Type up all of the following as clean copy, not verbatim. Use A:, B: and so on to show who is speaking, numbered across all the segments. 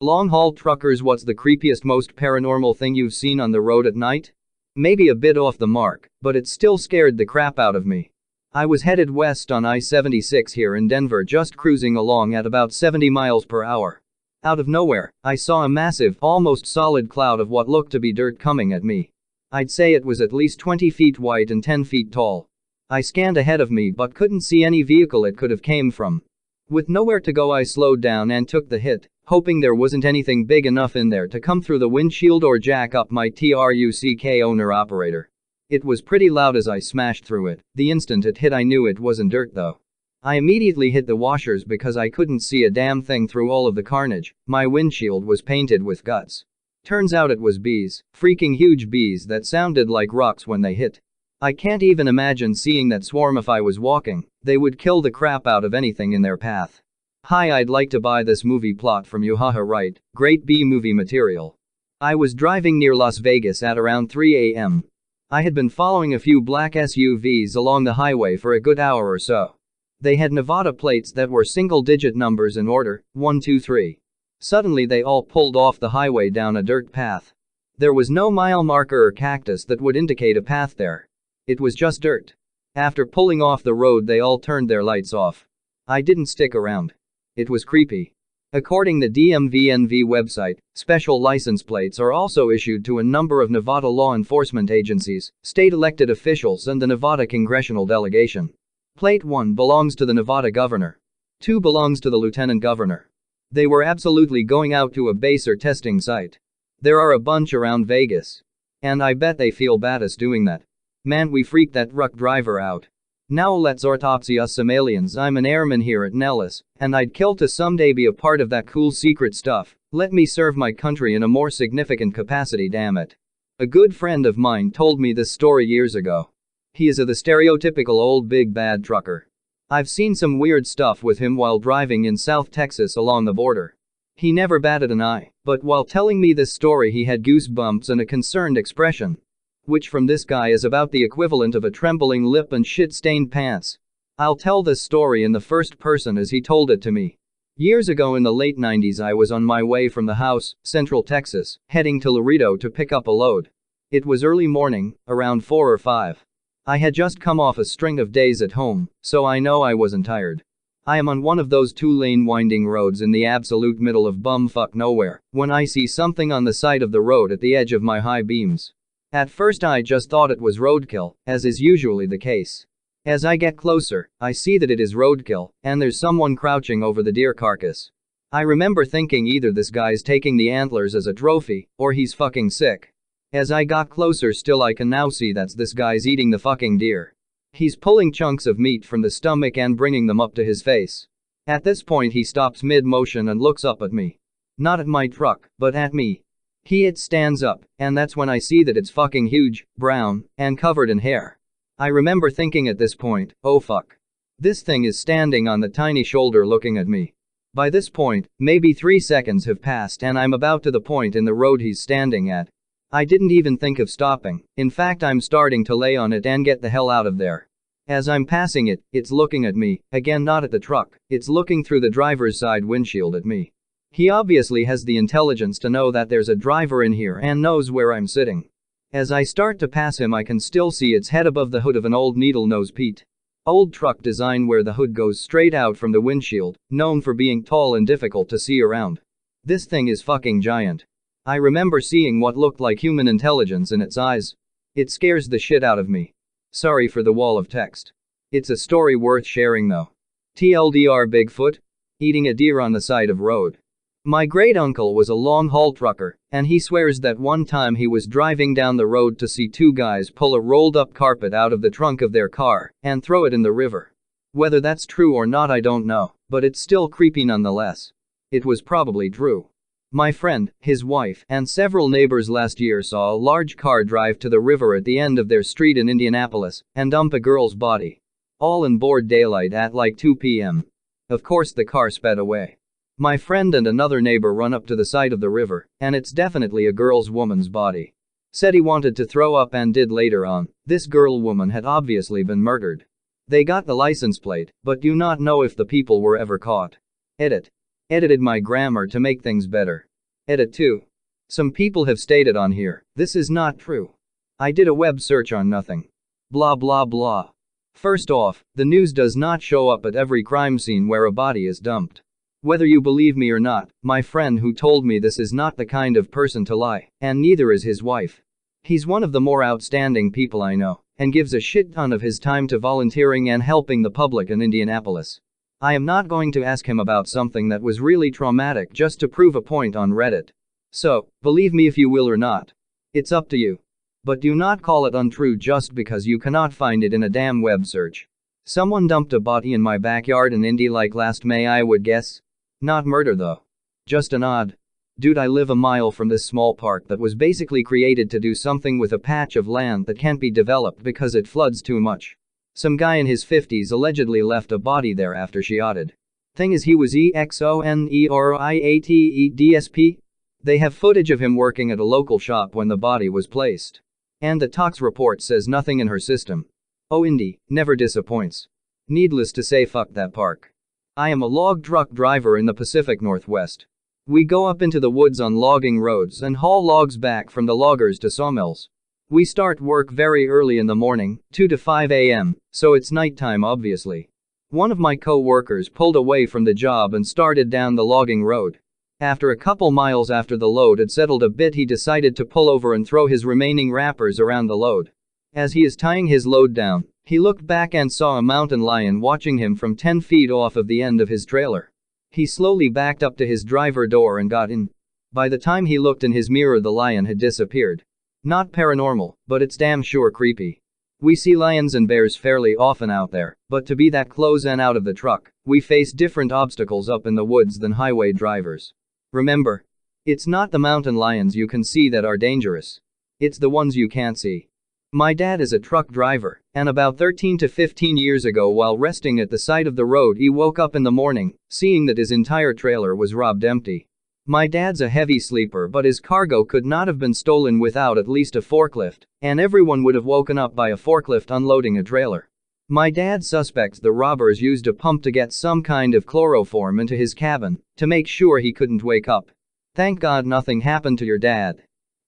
A: Long-haul truckers, what's the creepiest, most paranormal thing you've seen on the road at night? Maybe a bit off the mark, but it still scared the crap out of me. I was headed west on I-76 here in Denver, just cruising along at about 70 miles per hour. Out of nowhere, I saw a massive, almost solid cloud of what looked to be dirt coming at me. I'd say it was at least 20 feet wide and 10 feet tall. I scanned ahead of me but couldn't see any vehicle it could have came from. With nowhere to go, I slowed down and took the hit, hoping there wasn't anything big enough in there to come through the windshield or jack up my truck owner-operator. It was pretty loud as I smashed through it. The instant it hit, I knew it wasn't dirt though. I immediately hit the washers because I couldn't see a damn thing through all of the carnage. My windshield was painted with guts. Turns out it was bees, freaking huge bees that sounded like rocks when they hit. I can't even imagine seeing that swarm if I was walking. They would kill the crap out of anything in their path. Hi, I'd like to buy this movie plot from you. Haha, right, great B-movie material. I was driving near Las Vegas at around 3 a.m. I had been following a few black SUVs along the highway for a good hour or so. They had Nevada plates that were single-digit numbers in order, 1, 2, 3. Suddenly they all pulled off the highway down a dirt path. There was no mile marker or cactus that would indicate a path there. It was just dirt. After pulling off the road, they all turned their lights off. I didn't stick around. It was creepy. According to the DMVNV website, special license plates are also issued to a number of Nevada law enforcement agencies, state elected officials, and the Nevada congressional delegation. Plate 1 belongs to the Nevada governor. 2 belongs to the lieutenant governor. They were absolutely going out to a base or testing site. There are a bunch around Vegas. And I bet they feel badass doing that. Man, we freaked that truck driver out. Now let's autopsy us some aliens. I'm an airman here at Nellis, and I'd kill to someday be a part of that cool secret stuff. Let me serve my country in a more significant capacity, damn it. A good friend of mine told me this story years ago. He is the stereotypical old big bad trucker. I've seen some weird stuff with him while driving in South Texas along the border. He never batted an eye, but while telling me this story he had goosebumps and a concerned expression. Which from this guy is about the equivalent of a trembling lip and shit-stained pants. I'll tell this story in the first person as he told it to me. Years ago in the late 90s, I was on my way from the house, Central Texas, heading to Laredo to pick up a load. It was early morning, around 4 or 5. I had just come off a string of days at home, so I know I wasn't tired. I am on one of those 2-lane winding roads in the absolute middle of bumfuck nowhere, when I see something on the side of the road at the edge of my high beams. At first I just thought it was roadkill, as is usually the case. As I get closer, I see that it is roadkill, and there's someone crouching over the deer carcass. I remember thinking either this guy's taking the antlers as a trophy, or he's fucking sick. As I got closer still, I can now see that this guy's eating the fucking deer. He's pulling chunks of meat from the stomach and bringing them up to his face. At this point he stops mid-motion and looks up at me. Not at my truck, but at me. It stands up, and that's when I see that it's fucking huge, brown, and covered in hair. I remember thinking at this point, oh fuck. This thing is standing on the tiny shoulder looking at me. By this point, maybe 3 seconds have passed and I'm about to the point in the road he's standing at. I didn't even think of stopping. In fact, I'm starting to lay on it and get the hell out of there. As I'm passing it, it's looking at me, again not at the truck, it's looking through the driver's side windshield at me. He obviously has the intelligence to know that there's a driver in here and knows where I'm sitting. As I start to pass him, I can still see its head above the hood of an old needle-nose Pete. Old truck design where the hood goes straight out from the windshield, known for being tall and difficult to see around. This thing is fucking giant. I remember seeing what looked like human intelligence in its eyes. It scares the shit out of me. Sorry for the wall of text. It's a story worth sharing though. TLDR, Bigfoot? Eating a deer on the side of road. My great uncle was a long-haul trucker, and he swears that one time he was driving down the road to see 2 guys pull a rolled-up carpet out of the trunk of their car and throw it in the river. Whether that's true or not I don't know, but it's still creepy nonetheless. It was probably true. My friend, his wife, and several neighbors last year saw a large car drive to the river at the end of their street in Indianapolis and dump a girl's body. All in broad daylight at like 2 p.m. Of course the car sped away. My friend and another neighbor run up to the side of the river, and it's definitely a woman's body. Said he wanted to throw up and did later on. This woman had obviously been murdered. They got the license plate, but do not know if the people were ever caught. Edited my grammar to make things better. Edit 2. Some people have stated on here, this is not true. I did a web search on nothing. Blah blah blah. First off, the news does not show up at every crime scene where a body is dumped. Whether you believe me or not, my friend who told me this is not the kind of person to lie, and neither is his wife. He's one of the more outstanding people I know, and gives a shit ton of his time to volunteering and helping the public in Indianapolis. I am not going to ask him about something that was really traumatic just to prove a point on Reddit. So, believe me if you will or not. It's up to you. But do not call it untrue just because you cannot find it in a damn web search. Someone dumped a body in my backyard in Indy like last May, I would guess. Not murder though. Just an odd. Dude, I live a mile from this small park that was basically created to do something with a patch of land that can't be developed because it floods too much. Some guy in his 50s allegedly left a body there after she yachted. Thing is, he was EXONERIATEDSP. They have footage of him working at a local shop when the body was placed. And the tox report says nothing in her system. Oh, Indy never disappoints. Needless to say, fuck that park. I am a log truck driver in the Pacific Northwest. We go up into the woods on logging roads and haul logs back from the loggers to sawmills. We start work very early in the morning, 2 to 5 a.m., so it's nighttime obviously. One of my co-workers pulled away from the job and started down the logging road. After a couple miles after the load had settled a bit, he decided to pull over and throw his remaining wrappers around the load. As he is tying his load down, he looked back and saw a mountain lion watching him from 10 feet off of the end of his trailer. He slowly backed up to his driver door and got in. By the time he looked in his mirror, the lion had disappeared. Not paranormal, but it's damn sure creepy. We see lions and bears fairly often out there, but to be that close and out of the truck, we face different obstacles up in the woods than highway drivers. Remember, it's not the mountain lions you can see that are dangerous. It's the ones you can't see. My dad is a truck driver, and about 13 to 15 years ago, while resting at the side of the road, he woke up in the morning, seeing that his entire trailer was robbed empty. My dad's a heavy sleeper, but his cargo could not have been stolen without at least a forklift, and everyone would have woken up by a forklift unloading a trailer. My dad suspects the robbers used a pump to get some kind of chloroform into his cabin, to make sure he couldn't wake up. Thank God nothing happened to your dad.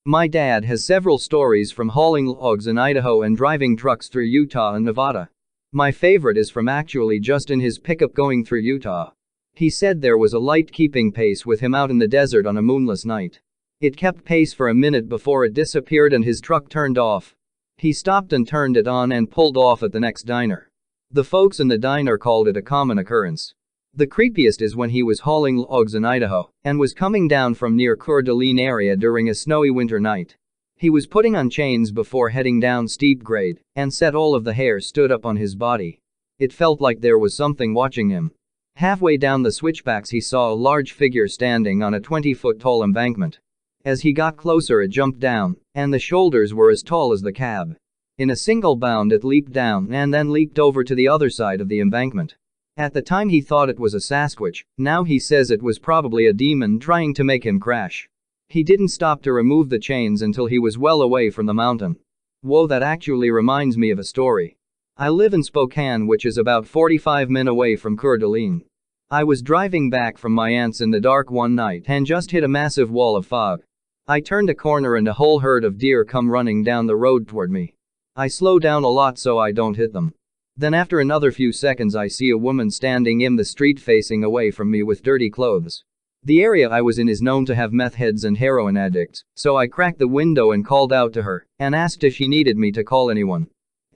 A: My dad has several stories from hauling logs in Idaho and driving trucks through Utah and Nevada. My favorite is from actually just in his pickup going through Utah. He said there was a light keeping pace with him out in the desert on a moonless night. It kept pace for a minute before it disappeared and his truck turned off. He stopped and turned it on and pulled off at the next diner. The folks in the diner called it a common occurrence. The creepiest is when he was hauling logs in Idaho and was coming down from near Coeur d'Alene area during a snowy winter night. He was putting on chains before heading down steep grade and said all of the hair stood up on his body. It felt like there was something watching him. Halfway down the switchbacks, he saw a large figure standing on a 20-foot tall embankment. As he got closer, it jumped down, and the shoulders were as tall as the cab. In a single bound, it leaped down and then leaped over to the other side of the embankment. At the time he thought it was a Sasquatch, now he says it was probably a demon trying to make him crash. He didn't stop to remove the chains until he was well away from the mountain. Whoa, that actually reminds me of a story. I live in Spokane, which is about 45 minutes away from Coeur d'Alene. I was driving back from my aunt's in the dark one night and just hit a massive wall of fog. I turned a corner and a whole herd of deer come running down the road toward me. I slow down a lot so I don't hit them. Then after another few seconds, I see a woman standing in the street facing away from me with dirty clothes. The area I was in is known to have meth heads and heroin addicts, so I cracked the window and called out to her and asked if she needed me to call anyone.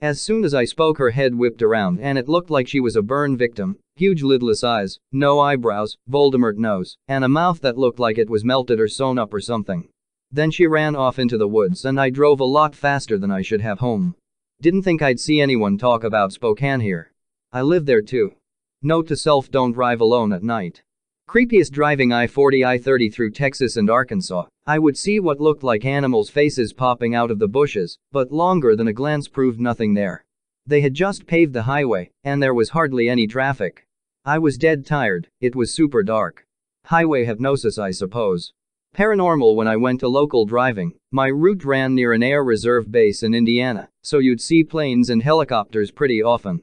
A: As soon as I spoke, her head whipped around and it looked like she was a burn victim. Huge lidless eyes, no eyebrows, Voldemort nose, and a mouth that looked like it was melted or sewn up or something. Then she ran off into the woods and I drove a lot faster than I should have home. Didn't think I'd see anyone talk about Spokane here. I live there too. Note to self: don't drive alone at night. Creepiest: driving I-40 I-30 through Texas and Arkansas. I would see what looked like animals' faces popping out of the bushes, but longer than a glance proved nothing there. They had just paved the highway, and there was hardly any traffic. I was dead tired, it was super dark. Highway hypnosis, I suppose. Paranormal: when I went to local driving, my route ran near an air reserve base in Indiana, so you'd see planes and helicopters pretty often.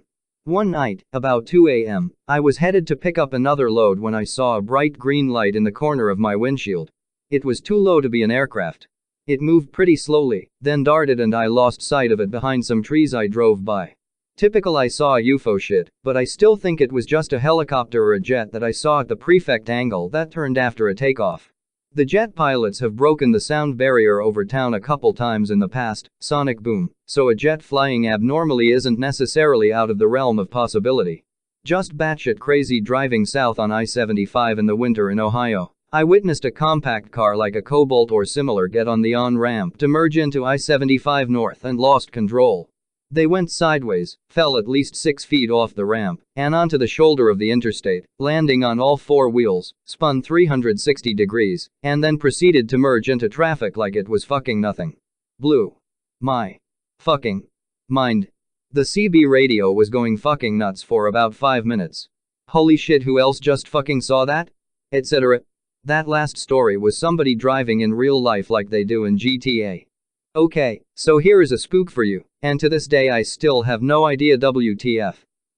A: One night, about 2 a.m., I was headed to pick up another load when I saw a bright green light in the corner of my windshield. It was too low to be an aircraft. It moved pretty slowly, then darted and I lost sight of it behind some trees I drove by. Typical I saw UFO shit, but I still think it was just a helicopter or a jet that I saw at the prefect angle that turned after a takeoff. The jet pilots have broken the sound barrier over town a couple times in the past, sonic boom, so a jet flying abnormally isn't necessarily out of the realm of possibility. Just batshit crazy driving south on I-75 in the winter in Ohio. I witnessed a compact car like a Cobalt or similar get on the on-ramp to merge into I-75 north and lost control. They went sideways, fell at least 6 feet off the ramp, and onto the shoulder of the interstate, landing on all 4 wheels, spun 360 degrees, and then proceeded to merge into traffic like it was fucking nothing. Blew my fucking mind. The CB radio was going fucking nuts for about 5 minutes. Holy shit, who else just fucking saw that? Etc. That last story was somebody driving in real life like they do in GTA. Okay, so here is a spook for you, and to this day I still have no idea WTF.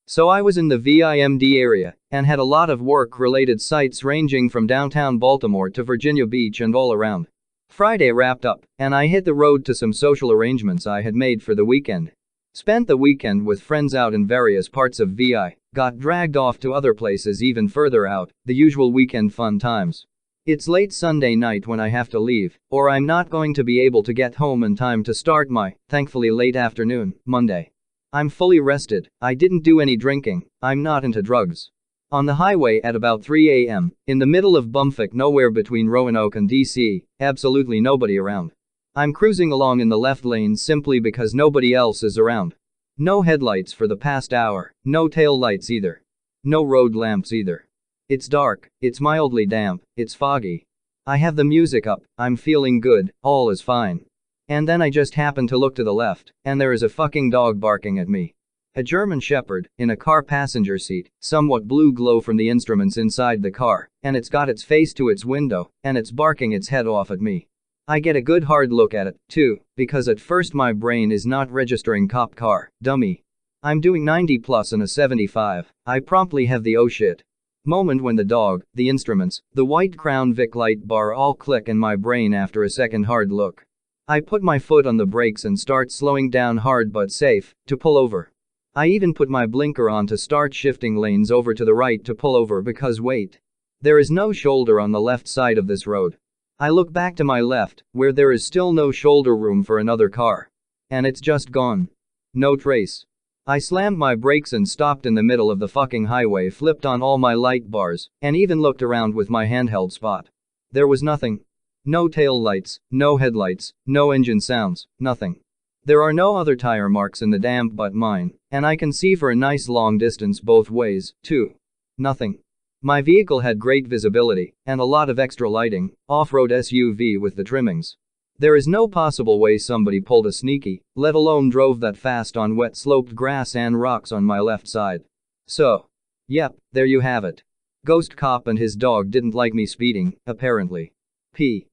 A: So I was in the VIMD area, and had a lot of work-related sites ranging from downtown Baltimore to Virginia Beach and all around. Friday wrapped up, and I hit the road to some social arrangements I had made for the weekend. Spent the weekend with friends out in various parts of VI, got dragged off to other places even further out, the usual weekend fun times. It's late Sunday night when I have to leave, or I'm not going to be able to get home in time to start my, thankfully late afternoon, Monday. I'm fully rested, I didn't do any drinking, I'm not into drugs. On the highway at about 3 a.m., in the middle of bumfuck nowhere between Roanoke and DC, absolutely nobody around. I'm cruising along in the left lane simply because nobody else is around. No headlights for the past hour, no tail lights either. No road lamps either. It's dark, it's mildly damp, it's foggy. I have the music up, I'm feeling good, all is fine. And then I just happen to look to the left, and there is a fucking dog barking at me. A German Shepherd, in a car passenger seat, somewhat blue glow from the instruments inside the car, and it's got its face to its window, and it's barking its head off at me. I get a good hard look at it, too, because at first my brain is not registering cop car, dummy. I'm doing 90 plus in a 75, I promptly have the oh shit moment when the dog, the instruments, the white Crown Vic light bar all click in my brain after a second hard look. I put my foot on the brakes and start slowing down hard but safe, to pull over. I even put my blinker on to start shifting lanes over to the right to pull over because wait. There is no shoulder on the left side of this road. I look back to my left, where there is still no shoulder room for another car. And it's just gone. No trace. I slammed my brakes and stopped in the middle of the fucking highway, flipped on all my light bars, and even looked around with my handheld spot. There was nothing. No tail lights, no headlights, no engine sounds, nothing. There are no other tire marks in the damp but mine, and I can see for a nice long distance both ways, too. Nothing. My vehicle had great visibility, and a lot of extra lighting, off-road SUV with the trimmings. There is no possible way somebody pulled a sneaky, let alone drove that fast on wet sloped grass and rocks on my left side. So, yep, there you have it. Ghost cop and his dog didn't like me speeding, apparently. P.